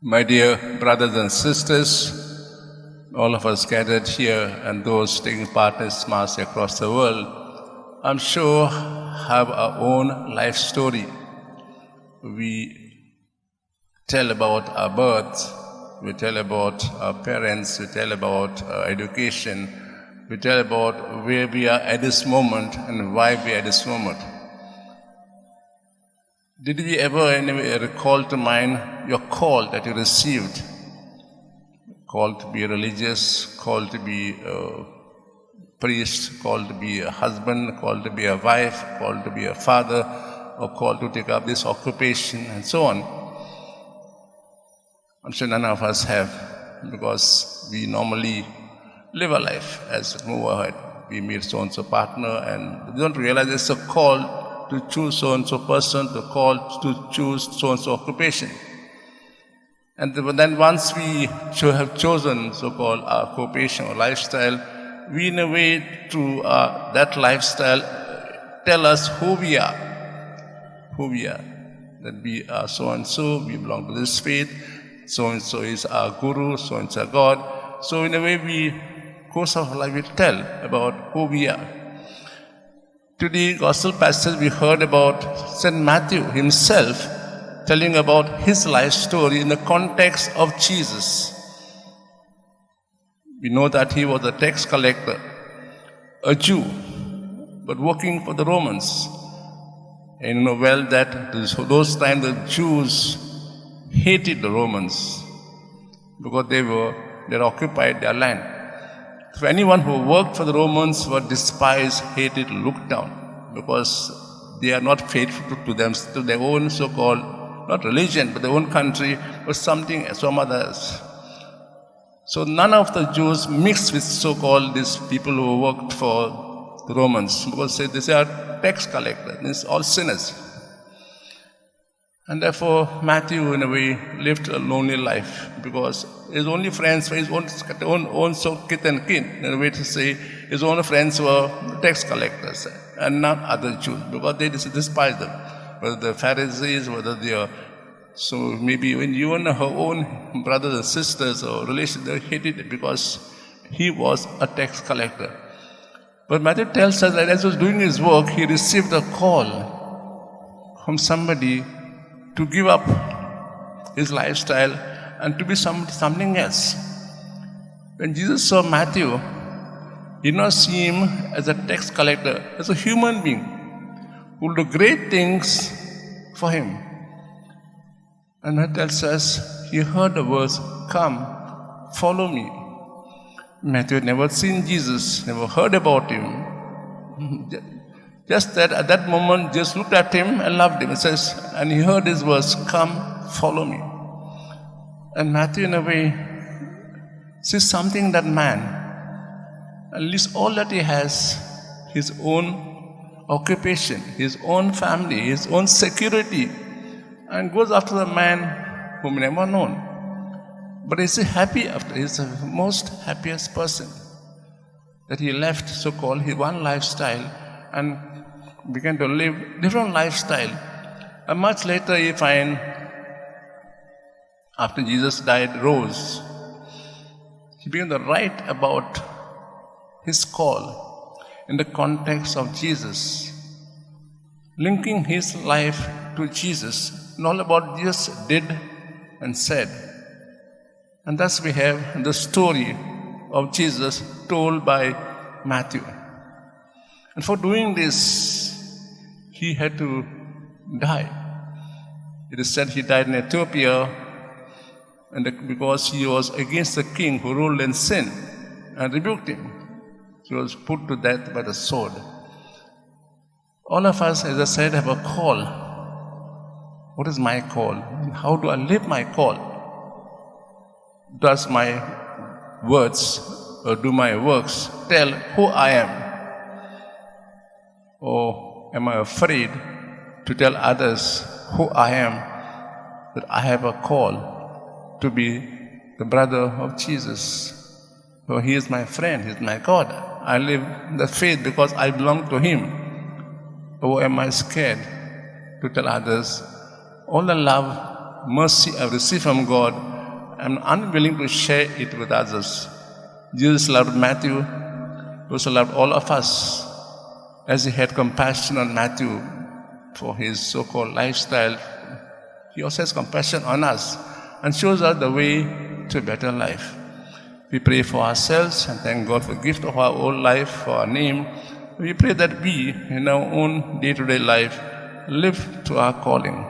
My dear brothers and sisters, all of us gathered here and those taking part in this Mass across the world, I'm sure have our own life story. We tell about our birth, we tell about our parents, we tell about our education, we tell about where we are at this moment and why we are at this moment. Did we ever anyway recall to mind your call that you received? Called to be religious, called to be a priest, called to be a husband, called to be a wife, called to be a father, or called to take up this occupation and so on. I'm sure none of us have, because we normally live a life as we move ahead. We meet so-and-so partner and we don't realize it's a call to choose so-and-so person, to call to choose so-and-so occupation. And then once we have chosen so-called our occupation or lifestyle, we in a way through that lifestyle tell us who we are. That we are so-and-so, we belong to this faith, so-and-so is our guru, so-and-so our God. So in a way course of life we tell about who we are. Today, gospel passage we heard about St. Matthew himself telling about his life story in the context of Jesus. We know that he was a tax collector, a Jew, but working for the Romans. And you know well that those times the Jews hated the Romans because they occupied their land. So anyone who worked for the Romans were despised, hated, looked down, because they are not faithful to them, to their own so-called, not religion, but their own country, or something, some others. So none of the Jews mixed with so-called these people who worked for the Romans, because they are tax collectors, these all sinners. And therefore, Matthew, in a way, lived a lonely life because his only friends were his own so kith and kin. In a way to say, his own friends were tax collectors and not other Jews because they despised them. Whether the Pharisees, whether they are, so maybe even her own brothers and sisters or relations, they hated it because he was a tax collector. But Matthew tells us that as he was doing his work, he received a call from somebody to give up his lifestyle and to be something else. When Jesus saw Matthew, he did not see him as a tax collector, as a human being who will do great things for him. And that tells us, he heard the words, "Come, follow me." Matthew had never seen Jesus, never heard about him. Just that at that moment, just looked at him and loved him. It says, and he heard his words, "Come, follow me." And Matthew, in a way, sees something in that man. At least all that he has, his own occupation, his own family, his own security, and goes after the man whom he never known. But is he happy after? He's the most happiest person that he left so-called his one lifestyle and began to live different lifestyle. And much later you find, after Jesus died, rose, he began to write about his call in the context of Jesus, linking his life to Jesus, and all about Jesus did and said. And thus we have the story of Jesus told by Matthew. And for doing this, he had to die. It is said he died in Ethiopia because he was against the king who ruled in sin and rebuked him. He was put to death by the sword. All of us, as I said, have a call. What is my call? How do I live my call? Does my words or do my works tell who I am? Or am I afraid to tell others who I am, that I have a call to be the brother of Jesus? So he is my friend, he is my God. I live the faith because I belong to him. Or am I scared to tell others all the love mercy I've received from God, I'm unwilling to share it with others. Jesus loved Matthew. He also loved all of us. As he had compassion on Matthew for his so-called lifestyle, he also has compassion on us and shows us the way to a better life. We pray for ourselves and thank God for the gift of our old life, for our name. We pray that we, in our own day-to-day life, live to our calling.